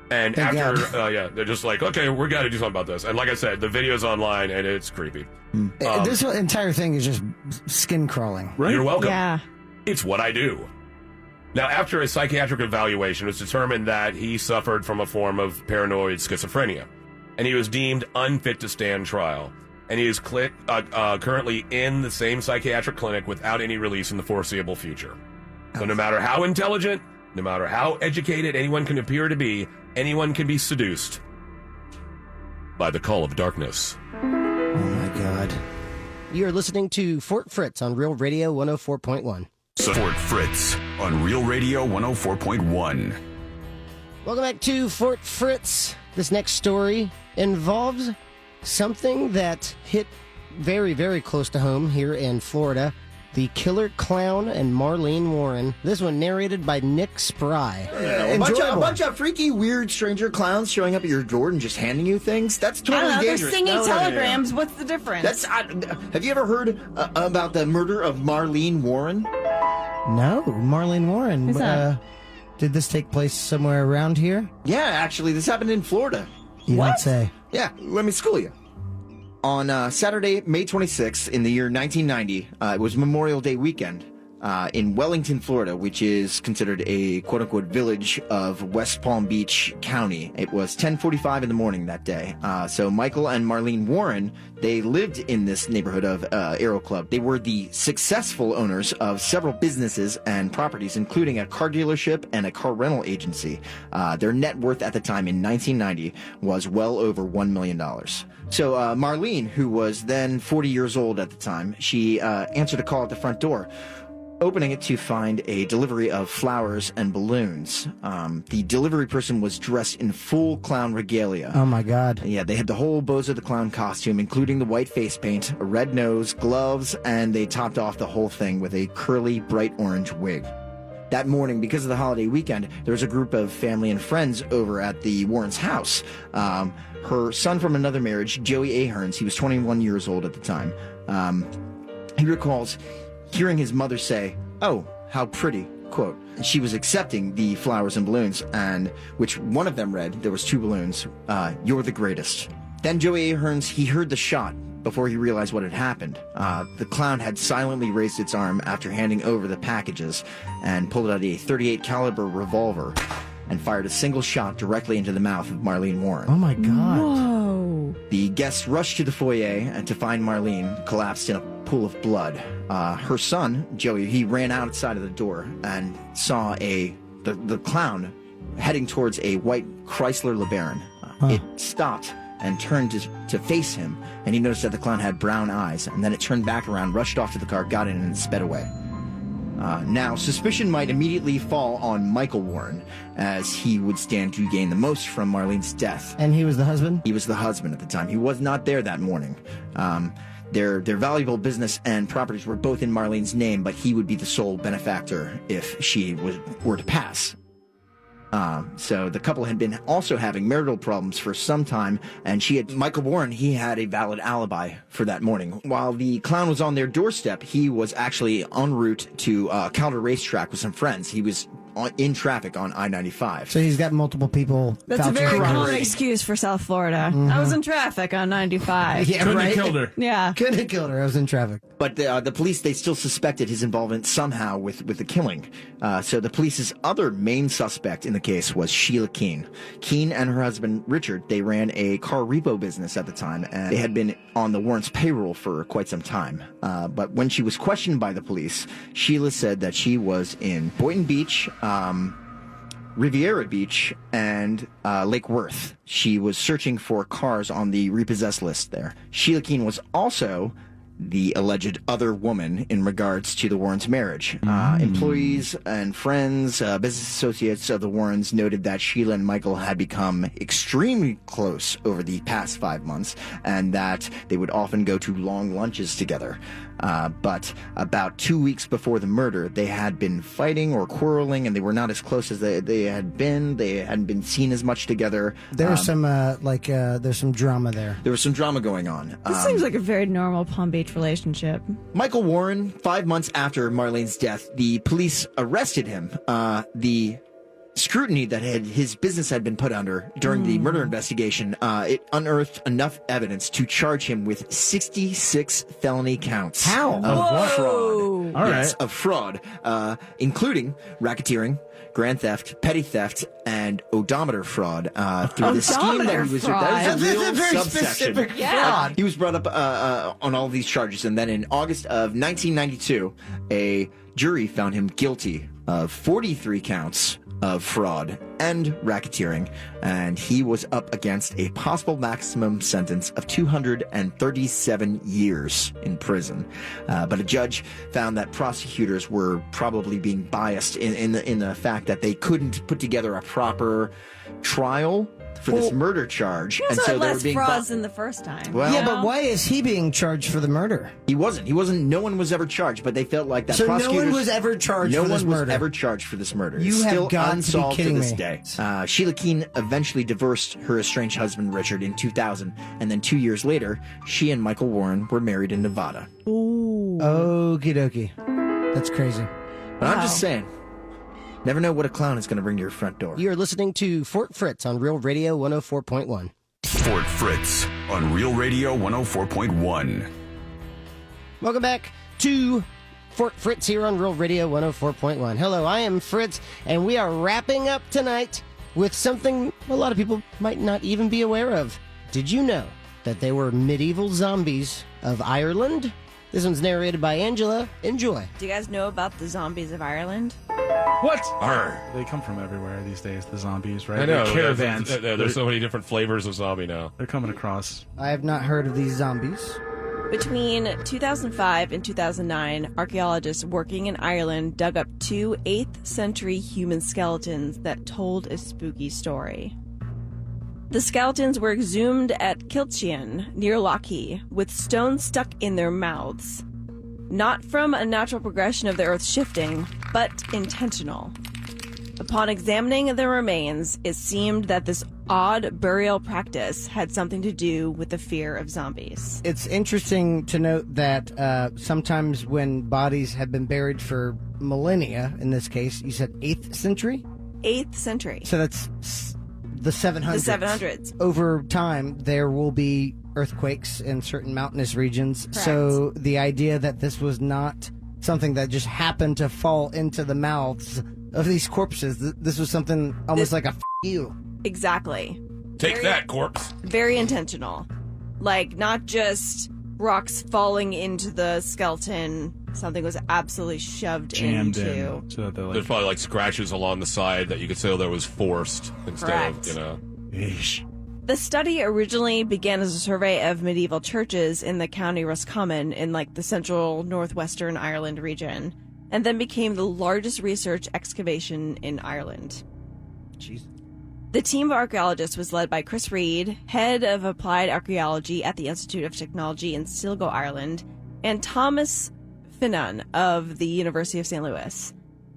Speaker 3: And they're just like, okay, we got to do something about this. And like I said, the video's online, and it's creepy.
Speaker 6: This entire thing is just skin crawling.
Speaker 3: Right? You're welcome.
Speaker 4: Yeah.
Speaker 3: It's what I do. Now, after a psychiatric evaluation, it was determined that he suffered from a form of paranoid schizophrenia, and he was deemed unfit to stand trial. And he is currently in the same psychiatric clinic without any release in the foreseeable future. So no matter how intelligent, no matter how educated anyone can appear to be, anyone can be seduced by the call of darkness.
Speaker 6: Oh, my God.
Speaker 1: You're listening to Fort Fritz on Real Radio 104.1.
Speaker 7: Fort Fritz on Real Radio 104.1.
Speaker 1: Welcome back to Fort Fritz. This next story involves something that hit very, very close to home here in Florida. The Killer Clown and Marlene Warren. This one narrated by Nick Spry.
Speaker 8: A bunch of freaky, weird stranger clowns showing up at your door and just handing you things. That's totally dangerous.
Speaker 4: They're singing telegrams. What's the difference?
Speaker 8: Have you ever heard about the murder of Marlene Warren?
Speaker 6: No, Marlene Warren.
Speaker 4: Who's that?
Speaker 6: Did this take place somewhere around here?
Speaker 8: Yeah, actually, this happened in Florida.
Speaker 6: You don't say.
Speaker 8: Yeah, let me school you. On Saturday, May 26th, in the year 1990, it was Memorial Day weekend in Wellington, Florida, which is considered a quote-unquote village of West Palm Beach County. It was 10:45 in the morning that day. So Michael and Marlene Warren, they lived in this neighborhood of Aero Club. They were the successful owners of several businesses and properties, including a car dealership and a car rental agency. Their net worth at the time in 1990 was well over $1 million. So Marlene, who was then 40 years old at the time, she answered a call at the front door, opening it to find a delivery of flowers and balloons. The delivery person was dressed in full clown regalia.
Speaker 6: Oh, my God.
Speaker 8: Yeah, they had the whole Bozo the Clown costume, including the white face paint, a red nose, gloves, and they topped off the whole thing with a curly, bright orange wig. That morning, because of the holiday weekend, there was a group of family and friends over at the Warrens' house. Her son from another marriage, Joey Ahearns, he was 21 years old at the time. He recalls hearing his mother say, "Oh, how pretty," quote. She was accepting the flowers and balloons, and which one of them read, there was 2 balloons, "You're the greatest." Then Joey Ahearns, he heard the shot before he realized what had happened. The clown had silently raised its arm after handing over the packages and pulled out a .38 caliber revolver and fired a single shot directly into the mouth of Marlene Warren.
Speaker 6: Oh my God.
Speaker 4: Whoa.
Speaker 8: The guests rushed to the foyer and to find Marlene collapsed in a pool of blood. Her son, Joey, he ran outside of the door and saw the clown heading towards a white Chrysler LeBaron. It stopped and turned to face him, and he noticed that the clown had brown eyes, and then it turned back around, rushed off to the car, got in, and sped away. Now, suspicion might immediately fall on Michael Warren, as he would stand to gain the most from Marlene's death.
Speaker 6: And he was the husband?
Speaker 8: He was the husband at the time. He was not there that morning. Their valuable business and properties were both in Marlene's name, but he would be the sole benefactor if she were to pass. So the couple had been also having marital problems for some time, and Michael Warren, he had a valid alibi for that morning. While the clown was on their doorstep, he was actually en route to Calder Racetrack with some friends. He was in traffic on I-95.
Speaker 6: So he's got multiple people.
Speaker 4: That's a
Speaker 6: vouching
Speaker 4: very
Speaker 6: for him.
Speaker 4: common excuse for South Florida. I was in traffic on 95.
Speaker 6: Yeah,
Speaker 2: Couldn't
Speaker 6: right?
Speaker 2: have killed her.
Speaker 4: Yeah.
Speaker 6: Couldn't have killed her. I was in traffic.
Speaker 8: But the police, they still suspected his involvement somehow with the killing. So the police's other main suspect in the case was Sheila Keene. Keene and her husband, Richard, they ran a car repo business at the time, and they had been on the Warrens' payroll for quite some time. But when she was questioned by the police, Sheila said that she was in Boynton Beach, Riviera Beach, and Lake Worth. She was searching for cars on the repossessed list there. Sheila Keene was also the alleged other woman in regards to the Warrens' marriage. Employees and friends, business associates of the Warrens noted that Sheila and Michael had become extremely close over the past 5 months, and that they would often go to long lunches together. But about 2 weeks before the murder, they had been fighting or quarreling, and they were not as close as they had been. They hadn't been seen as much together.
Speaker 6: There was some, there's some drama there.
Speaker 8: There was some drama going on.
Speaker 4: This seems like a very normal Palm Beach relationship.
Speaker 8: Michael Warren, 5 months after Marlene's death, the police arrested him. The scrutiny that his business had been put under during the murder investigation, it unearthed enough evidence to charge him with 66 felony counts.
Speaker 6: How?
Speaker 8: Of fraud.
Speaker 2: All
Speaker 8: Yes,
Speaker 2: right.
Speaker 8: of fraud, including racketeering, grand theft, petty theft, and odometer fraud through the scheme that he was. That was a real
Speaker 6: That's a very
Speaker 8: subsection.
Speaker 6: specific
Speaker 4: Yeah.
Speaker 6: fraud.
Speaker 8: He was brought up on all of these charges, and then in August of 1992, a jury found him guilty of 43 counts of fraud and racketeering, and he was up against a possible maximum sentence of 237 years in prison. But a judge found that prosecutors were probably being biased in the fact that they couldn't put together a proper trial for this murder charge,
Speaker 4: He also
Speaker 8: and so
Speaker 4: had
Speaker 8: they were
Speaker 4: less
Speaker 8: being
Speaker 4: frauds than the first time.
Speaker 8: Well,
Speaker 6: Yeah, but why is he being charged for the murder?
Speaker 8: He wasn't. No one was ever charged, but they felt like that.
Speaker 6: So no
Speaker 8: prosecutors,
Speaker 6: one was ever charged
Speaker 8: no
Speaker 6: for this
Speaker 8: one was
Speaker 6: murder?
Speaker 8: ever charged for this murder.
Speaker 6: You
Speaker 8: It's
Speaker 6: have
Speaker 8: still
Speaker 6: got to be
Speaker 8: unsolved
Speaker 6: kidding
Speaker 8: this
Speaker 6: me.
Speaker 8: day. Sheila Keene eventually divorced her estranged husband Richard in 2000, and then 2 years later, she and Michael Warren were married in Nevada.
Speaker 6: Okie dokie. That's crazy.
Speaker 8: But I'm just saying, never know what a clown is going to bring to your front door.
Speaker 1: You're listening to Fort Fritz on Real Radio 104.1.
Speaker 7: Fort Fritz on Real Radio 104.1.
Speaker 1: Welcome back to Fort Fritz here on Real Radio 104.1. Hello, I am Fritz, and we are wrapping up tonight with something a lot of people might not even be aware of. Did you know that they were medieval zombies of Ireland? This one's narrated by Angela. Enjoy.
Speaker 4: Do you guys know about the zombies of Ireland?
Speaker 2: What?
Speaker 3: Arr.
Speaker 2: They come from everywhere these days, the zombies, right?
Speaker 3: I know.
Speaker 2: They're caravans.
Speaker 3: There's so many different flavors of zombie now.
Speaker 2: They're coming across.
Speaker 6: I have not heard of these zombies.
Speaker 4: Between 2005 and 2009, archaeologists working in Ireland dug up 2 8th century human skeletons that told a spooky story. The skeletons were exhumed at Kilchian, near Lochee, with stones stuck in their mouths. not from a natural progression of the Earth shifting, but intentional. Upon examining the remains, it seemed that this odd burial practice had something to do with the fear of zombies.
Speaker 1: It's interesting to note that sometimes when bodies have been buried for millennia, in this case, you said 8th century?
Speaker 4: 8th century.
Speaker 1: So that's the 700s.
Speaker 4: The 700s.
Speaker 1: Over time, there will be earthquakes in certain mountainous regions.
Speaker 4: Correct.
Speaker 1: So the idea that this was not something that just happened to fall into the mouths of these corpses, this was something almost like a you.
Speaker 4: Exactly.
Speaker 3: Take that, corpse.
Speaker 4: Very intentional. Like, not just rocks falling into the skeleton. Something was absolutely shoved
Speaker 2: Jammed
Speaker 4: into.
Speaker 2: in. So that they're
Speaker 3: There's
Speaker 2: like,
Speaker 3: probably like scratches along the side that you could say there was forced instead
Speaker 4: Correct.
Speaker 3: of, you know.
Speaker 2: Eesh.
Speaker 4: The study originally began as a survey of medieval churches in the County Roscommon in like the central northwestern Ireland region, and then became the largest research excavation in Ireland.
Speaker 1: Jeez.
Speaker 4: The team of archaeologists was led by Chris Reed, head of applied archaeology at the Institute of Technology in Sligo, Ireland, and Thomas Finnan of the University of St. Louis.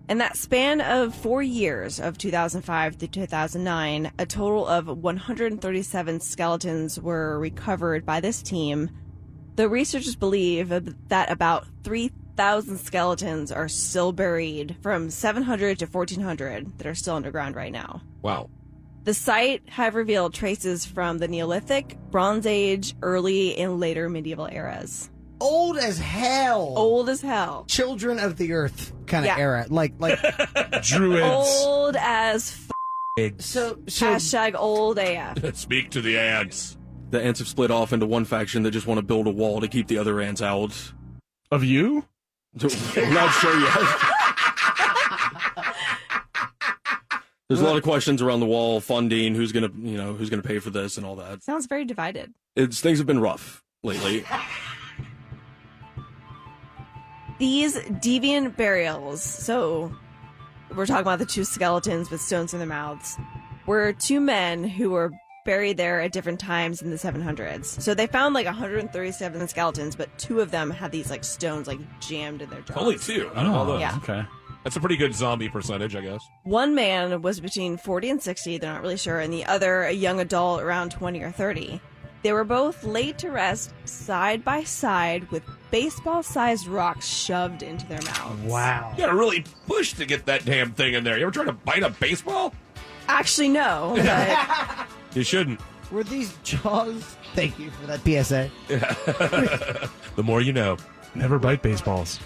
Speaker 4: In that span of 4 years, of 2005 to 2009, a total of 137 skeletons were recovered by this team. The researchers believe that about 3,000 skeletons are still buried from 700 to 1400 that are still underground right now.
Speaker 3: Wow.
Speaker 4: The site have revealed traces from the Neolithic, Bronze Age, early and later medieval eras.
Speaker 1: Old as hell.
Speaker 4: Old as hell.
Speaker 1: Children of the Earth kind of
Speaker 4: Yeah.
Speaker 1: era. Like
Speaker 2: Druids.
Speaker 4: Old as
Speaker 1: so
Speaker 4: hashtag old AF.
Speaker 3: Speak to the ants.
Speaker 9: The ants have split off into one faction that just want to build a wall to keep the other ants out.
Speaker 2: Of you?
Speaker 9: I'm not sure yet. There's a lot of questions around the wall, funding, who's gonna pay for this and all that.
Speaker 4: Sounds very divided.
Speaker 9: Things have been rough lately.
Speaker 4: These deviant burials, so we're talking about the two skeletons with stones in their mouths, were two men who were buried there at different times in the 700s. So they found like 137 skeletons, but two of them had these like stones like jammed in their jaws.
Speaker 3: Only two out of all those.
Speaker 4: Yeah.
Speaker 2: Okay.
Speaker 3: That's a pretty good zombie percentage, I guess.
Speaker 4: One man was between 40 and 60, they're not really sure, and the other a young adult around 20 or 30. They were both laid to rest side by side with baseball-sized rocks shoved into their mouths.
Speaker 1: wow.
Speaker 3: You gotta really push to get that damn thing in there. You ever try to bite a baseball?
Speaker 4: Actually, no, but
Speaker 3: You shouldn't.
Speaker 1: Were these jaws? Thank you for that PSA.
Speaker 3: The more you know.
Speaker 2: Never bite baseballs.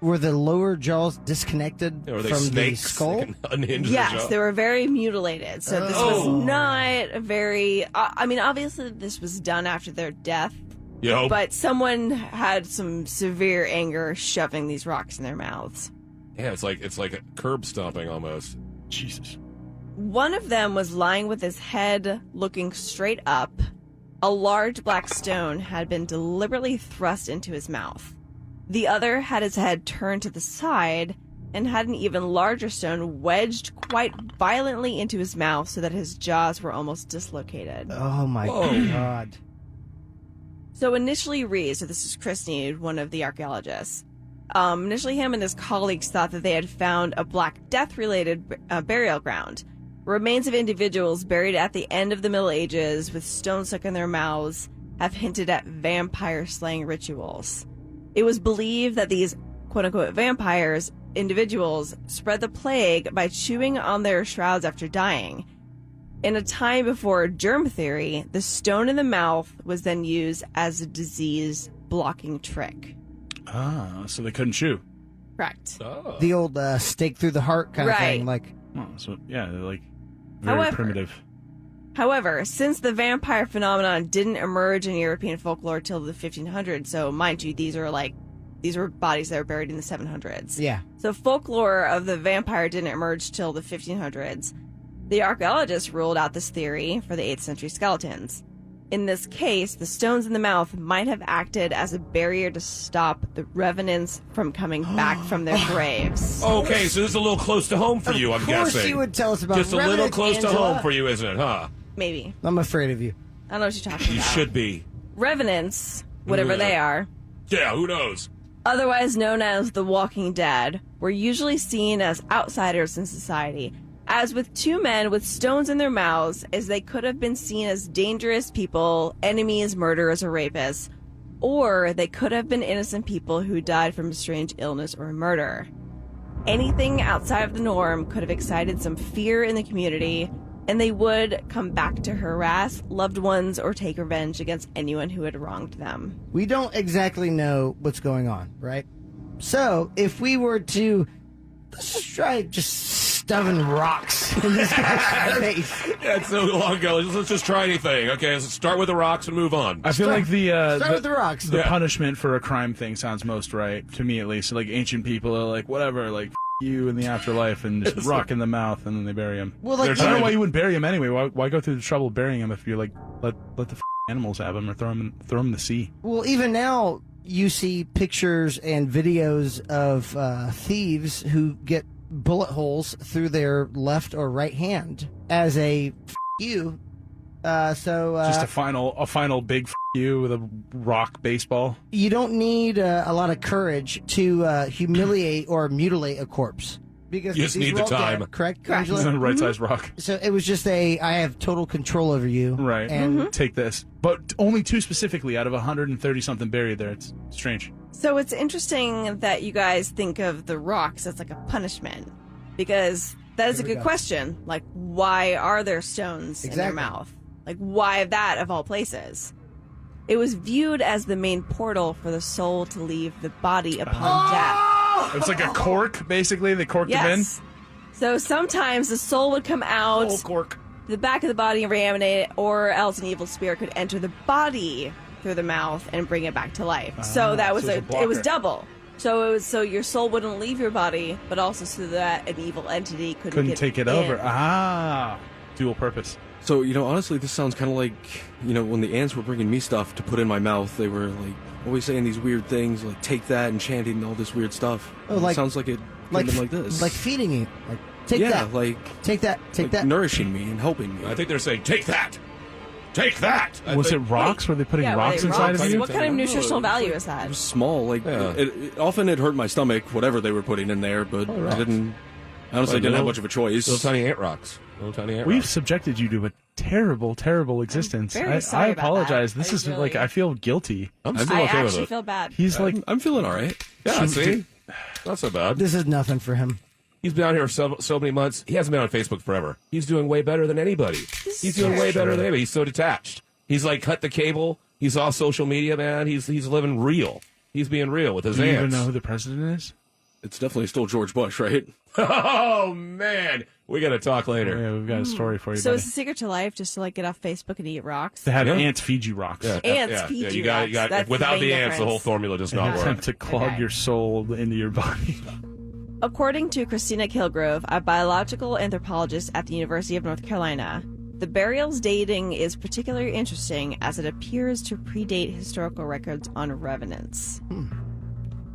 Speaker 1: Were the lower jaws disconnected
Speaker 3: Or are they
Speaker 1: from the
Speaker 3: snakes?
Speaker 1: skull?
Speaker 3: They can unhinge the
Speaker 4: yes,
Speaker 3: jaw.
Speaker 4: they were very mutilated. So this was not a very... I mean, obviously this was done after their death,
Speaker 3: You hope.
Speaker 4: but someone had some severe anger shoving these rocks in their mouths.
Speaker 3: Yeah, it's like a curb stomping almost.
Speaker 2: Jesus.
Speaker 4: One of them was lying with his head looking straight up. A large black stone had been deliberately thrust into his mouth. The other had his head turned to the side and had an even larger stone wedged quite violently into his mouth so that his jaws were almost dislocated.
Speaker 1: Oh my
Speaker 3: Whoa.
Speaker 1: god.
Speaker 4: So initially Reed, so this is Chris Need, one of the archaeologists, initially him and his colleagues thought that they had found a Black Death-related burial ground. Remains of individuals buried at the end of the Middle Ages with stones stuck in their mouths have hinted at vampire slaying rituals. It was believed that these quote-unquote vampires, individuals, spread the plague by chewing on their shrouds after dying. In a time before germ theory, the stone in the mouth was then used as a disease-blocking trick.
Speaker 2: Ah, so they couldn't chew.
Speaker 4: Correct.
Speaker 3: Oh.
Speaker 1: The old stake through the heart kind of
Speaker 4: Right.
Speaker 1: thing. Like,
Speaker 2: Oh, so yeah, they're like very
Speaker 4: However-
Speaker 2: primitive.
Speaker 4: However, since the vampire phenomenon didn't emerge in European folklore till the 1500s, so mind you, these were bodies that were buried in the 700s.
Speaker 1: yeah.
Speaker 4: So folklore of the vampire didn't emerge till the 1500s. The archaeologists ruled out this theory for the 8th century skeletons. In this case, the stones in the mouth might have acted as a barrier to stop the revenants from coming back from their graves.
Speaker 3: Okay, so this is a little close to home for you, I'm
Speaker 1: Of course
Speaker 3: guessing.
Speaker 1: you would tell us about
Speaker 3: Just a little
Speaker 1: Revenant,
Speaker 3: close to
Speaker 1: Angela.
Speaker 3: home for you, isn't it, huh?
Speaker 4: Maybe.
Speaker 1: I'm afraid of you.
Speaker 4: I don't know what you're talking
Speaker 3: You
Speaker 4: about.
Speaker 3: should be.
Speaker 4: Revenants, whatever
Speaker 3: Yeah.
Speaker 4: they are,
Speaker 3: Yeah, who knows?
Speaker 4: Otherwise known as the Walking Dead, were usually seen as outsiders in society, as with two men with stones in their mouths, as they could have been seen as dangerous people, enemies, murderers, or rapists, or they could have been innocent people who died from a strange illness or murder. Anything outside of the norm could have excited some fear in the community, and they would come back to harass loved ones or take revenge against anyone who had wronged them.
Speaker 6: We don't exactly know what's going on, right? So, if we were to, let's just try just shoving rocks in this guy's face.
Speaker 3: Yeah, it's so long ago. Let's just try anything. Okay, let's start with the rocks and move on.
Speaker 2: I feel like
Speaker 6: Start with the rocks.
Speaker 2: the punishment for a crime thing sounds most right to me, at least. Like ancient people are like, whatever, like you in the afterlife and just rock in the mouth, and then they bury him.
Speaker 6: Well, like,
Speaker 2: I don't know why you wouldn't bury him anyway. Why go through the trouble of burying him if you're like let the animals have him or throw him in the sea?
Speaker 6: Well, even now you see pictures and videos of thieves who get bullet holes through their left or right hand as a you. Just
Speaker 2: a final big you with a rock baseball.
Speaker 6: You don't need a lot of courage to humiliate or mutilate a corpse. Because
Speaker 3: you just
Speaker 6: these
Speaker 3: need
Speaker 6: were
Speaker 3: the
Speaker 6: all
Speaker 3: time.
Speaker 6: dead, correct?
Speaker 2: It's
Speaker 6: Angela?
Speaker 2: a right-sized rock.
Speaker 6: So it was just I have total control over you.
Speaker 2: Right.
Speaker 6: And
Speaker 2: Take this. But only 2 specifically out of 130-something buried there. It's strange.
Speaker 4: So it's interesting that you guys think of the rocks as like a punishment, because that is a good question. Like, why are there stones in their mouth? Like, why that of all places? It was viewed as the main portal for the soul to leave the body upon death.
Speaker 2: It's like a cork, basically. They corked him in.
Speaker 4: So sometimes the soul would come out,
Speaker 2: cork.
Speaker 4: the back of the body and reanimate it, or else an evil spirit could enter the body through the mouth and bring it back to life. So that was
Speaker 2: so
Speaker 4: it was double. So it was so your soul wouldn't leave your body, but also so that an evil entity couldn't get
Speaker 2: take it
Speaker 4: in.
Speaker 2: over. Dual purpose.
Speaker 9: So, honestly, this sounds kind of like, when the ants were bringing me stuff to put in my mouth, they were, like, always saying these weird things, like, take that, and chanting all this weird stuff.
Speaker 6: Oh,
Speaker 9: it sounds like it could have been like this.
Speaker 6: Like feeding you. Like, take that. Take that. Take that.
Speaker 9: Nourishing me and helping me.
Speaker 3: I think they're saying, take that! Take that!
Speaker 2: Was it rocks? Were they putting rocks inside of you?
Speaker 4: What kind of nutritional value is that?
Speaker 9: It was small. Like, often it hurt my stomach, whatever they were putting in there, but I honestly didn't have much of a choice.
Speaker 3: Little tiny ant rocks.
Speaker 2: We've subjected you to a terrible, terrible existence.
Speaker 4: very sorry
Speaker 2: I
Speaker 4: about
Speaker 2: apologize.
Speaker 4: that.
Speaker 2: This is
Speaker 4: really-
Speaker 2: like, I feel guilty.
Speaker 3: I'm still
Speaker 4: I
Speaker 3: okay with
Speaker 4: actually
Speaker 3: it.
Speaker 4: feel bad.
Speaker 2: He's like,
Speaker 9: I'm feeling all right.
Speaker 3: Yeah, see? Not so bad.
Speaker 6: This is nothing for him.
Speaker 3: He's been out here so many months. He hasn't been on Facebook forever. He's doing way better than anybody. He's doing way better than anybody. He's so detached. He's like cut the cable. He's off social media, man. He's living real. He's being real with his
Speaker 2: do you
Speaker 3: ants.
Speaker 2: even know who the president is?
Speaker 9: It's definitely still George Bush, right?
Speaker 3: Oh, man. We got to talk later.
Speaker 2: Yeah, we've got a story for you.
Speaker 4: So
Speaker 2: buddy.
Speaker 4: it's the secret to life, just to like get off Facebook and eat rocks.
Speaker 2: To have ants feed you rocks.
Speaker 3: Yeah,
Speaker 4: Ants feed you
Speaker 3: got,
Speaker 4: rocks. That's
Speaker 3: without
Speaker 4: the
Speaker 3: the
Speaker 4: main
Speaker 3: ants, the whole
Speaker 4: difference.
Speaker 3: formula does not work.
Speaker 2: Attempt to clog your soul into your body.
Speaker 4: According to Christina Kilgrove, a biological anthropologist at the University of North Carolina, the burials dating is particularly interesting as it appears to predate historical records on revenants.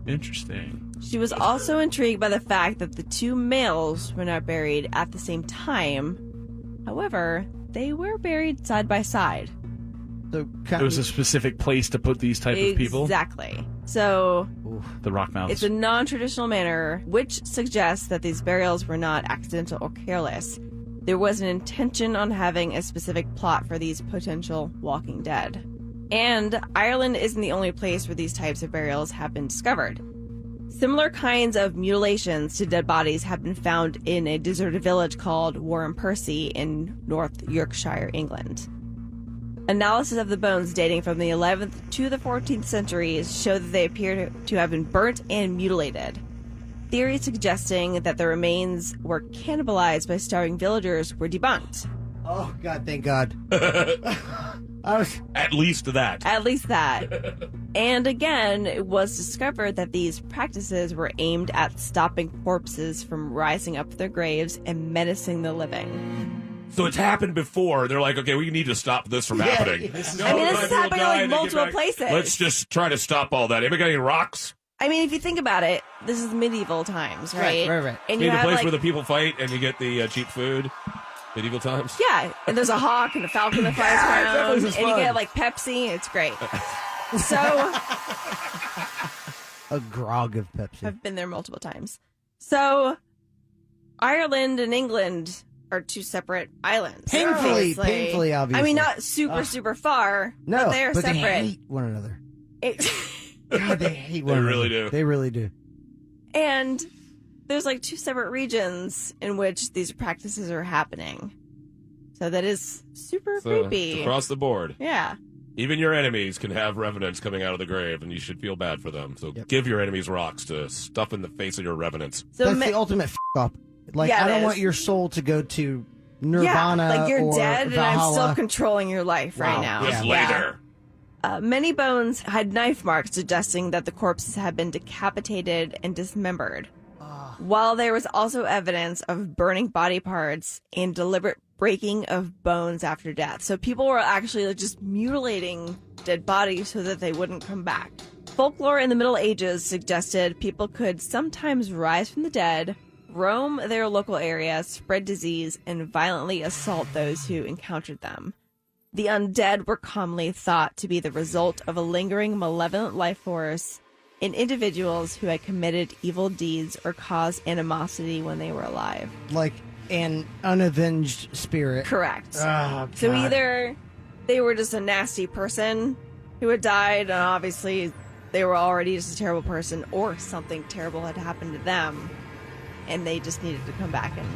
Speaker 2: Interesting.
Speaker 4: She was also intrigued by the fact that the two males were not buried at the same time. However, they were buried side by side.
Speaker 6: So
Speaker 2: There was a specific place to put these type of people.
Speaker 4: Exactly. So
Speaker 2: The rock mouths.
Speaker 4: it's a non-traditional manner, which suggests that these burials were not accidental or careless. There was an intention on having a specific plot for these potential walking dead. And Ireland isn't the only place where these types of burials have been discovered. Similar kinds of mutilations to dead bodies have been found in a deserted village called Warren Percy in North Yorkshire, England. Analysis of the bones dating from the 11th to the 14th centuries show that they appear to have been burnt and mutilated. Theories suggesting that the remains were cannibalized by starving villagers were debunked.
Speaker 6: Oh, God, thank God.
Speaker 3: At least that.
Speaker 4: At least that. And again, it was discovered that these practices were aimed at stopping corpses from rising up their graves and menacing the living.
Speaker 3: So it's happened before. They're like, okay, we need to stop this from happening.
Speaker 4: This is happening in like multiple places.
Speaker 3: Let's just try to stop all that. Anybody got any rocks?
Speaker 4: I mean, if you think about it, this is medieval times, right?
Speaker 6: Right.
Speaker 4: And
Speaker 3: Need
Speaker 4: you
Speaker 3: a
Speaker 4: have
Speaker 3: place where the people fight and you get the cheap food. Medieval times.
Speaker 4: yeah, and there's a hawk and a falcon that flies around, and you get like Pepsi. It's great. So
Speaker 6: a grog of Pepsi.
Speaker 4: I've been there multiple times. So, Ireland and England are two separate islands.
Speaker 6: Painfully, obviously.
Speaker 4: I mean, not super far,
Speaker 6: No,
Speaker 4: but they're separate.
Speaker 6: They hate one another.
Speaker 4: It-
Speaker 6: God, they hate one
Speaker 3: They
Speaker 6: another.
Speaker 3: really do.
Speaker 6: They really do.
Speaker 4: and there's like two separate regions in which these practices are happening. So that is super
Speaker 3: So,
Speaker 4: creepy.
Speaker 3: it's across the board.
Speaker 4: Yeah.
Speaker 3: Even your enemies can have revenants coming out of the grave, and you should feel bad for them. So give your enemies rocks to stuff in the face of your revenants.
Speaker 4: So
Speaker 6: That's the ultimate up. Like,
Speaker 4: Yeah,
Speaker 6: I
Speaker 4: it
Speaker 6: don't
Speaker 4: is.
Speaker 6: want your soul to go to Nirvana
Speaker 4: like you're
Speaker 6: or
Speaker 4: dead and
Speaker 6: Valhalla.
Speaker 4: I'm still controlling your life right
Speaker 6: Wow.
Speaker 4: now.
Speaker 3: Just lay there.
Speaker 4: Many bones had knife marks suggesting that the corpses had been decapitated and dismembered. While there was also evidence of burning body parts and deliberate breaking of bones after death. So people were actually like, just mutilating dead bodies so that they wouldn't come back. Folklore in the Middle Ages suggested people could sometimes rise from the dead, roam their local area, spread disease, and violently assault those who encountered them. The undead were commonly thought to be the result of a lingering malevolent life force in individuals who had committed evil deeds or caused animosity when they were alive.
Speaker 6: Like an unavenged spirit.
Speaker 4: Correct.
Speaker 6: Oh,
Speaker 4: So
Speaker 6: God.
Speaker 4: either they were just a nasty person who had died, and obviously they were already just a terrible person, or something terrible had happened to them, and they just needed to come back and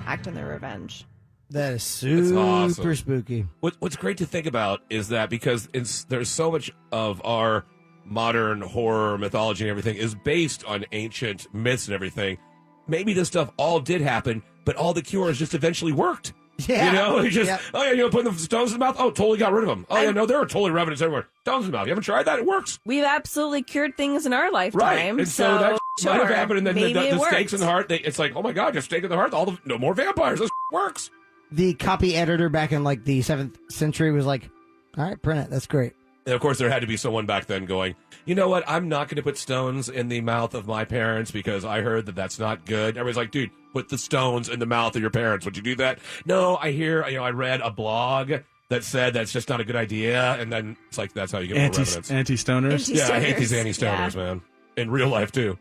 Speaker 4: act on their revenge.
Speaker 6: That is super
Speaker 3: awesome.
Speaker 6: spooky.
Speaker 3: What's great to think about is that because there's so much of our modern horror mythology and everything is based on ancient myths and everything. Maybe this stuff all did happen, but all the cures just eventually worked.
Speaker 6: Yeah.
Speaker 3: You know, you just,
Speaker 6: Yep.
Speaker 3: oh yeah, you know, putting the stones in the mouth. Oh, totally got rid of them. Oh yeah, no, there are totally revenants everywhere. Stones in the mouth. You haven't tried that? It works.
Speaker 4: We've absolutely cured things in our lifetime.
Speaker 3: Right. And so that
Speaker 4: sure,
Speaker 3: might have happened. And then
Speaker 4: maybe
Speaker 3: the
Speaker 4: it
Speaker 3: stakes in the
Speaker 4: worked.
Speaker 3: heart, it's like, oh my God, just stake in the heart. No more vampires. This works.
Speaker 6: The copy editor back in like the 7th century was like, all right, print it. That's great.
Speaker 3: And of course, there had to be someone back then going, you know what? I'm not going to put stones in the mouth of my parents because I heard that that's not good. Everybody's like, dude, put the stones in the mouth of your parents. Would you do that? No, I read a blog that said that's just not a good idea. And then it's like, that's how you get more revenants.
Speaker 2: Anti-stoners?
Speaker 3: Yeah, I hate these anti-stoners,
Speaker 4: Yeah.
Speaker 3: man. In real life, too.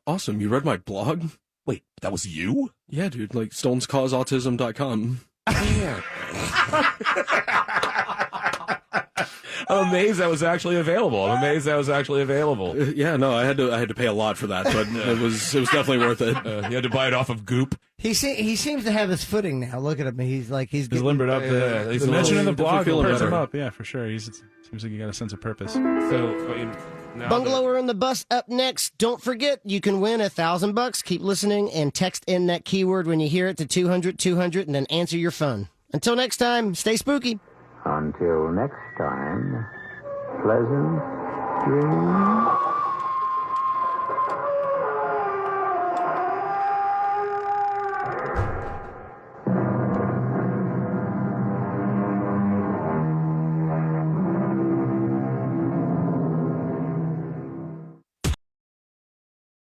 Speaker 9: Awesome. You read my blog?
Speaker 3: Wait, that was you?
Speaker 9: Yeah, dude. Like stonescauseautism.com.
Speaker 3: Yeah. I'm amazed that was actually available.
Speaker 9: Yeah, no, I had to pay a lot for that, but it was definitely worth it.
Speaker 3: You had to buy it off of Goop.
Speaker 6: He seems to have his footing now. Look at him. He's getting
Speaker 2: limbered up.
Speaker 3: he's
Speaker 2: The
Speaker 3: a
Speaker 2: mention in the
Speaker 9: little-
Speaker 2: blog
Speaker 9: feeling
Speaker 2: purrs him
Speaker 9: better.
Speaker 2: up. Yeah, for sure. Seems like you got a sense of purpose.
Speaker 3: So, I mean, now
Speaker 1: Bungalower in the Bus up next. Don't forget, you can win $1,000. Keep listening and text in that keyword when you hear it to 200-200 and then answer your phone. Until next time, stay spooky.
Speaker 10: Until next time, pleasant dreams.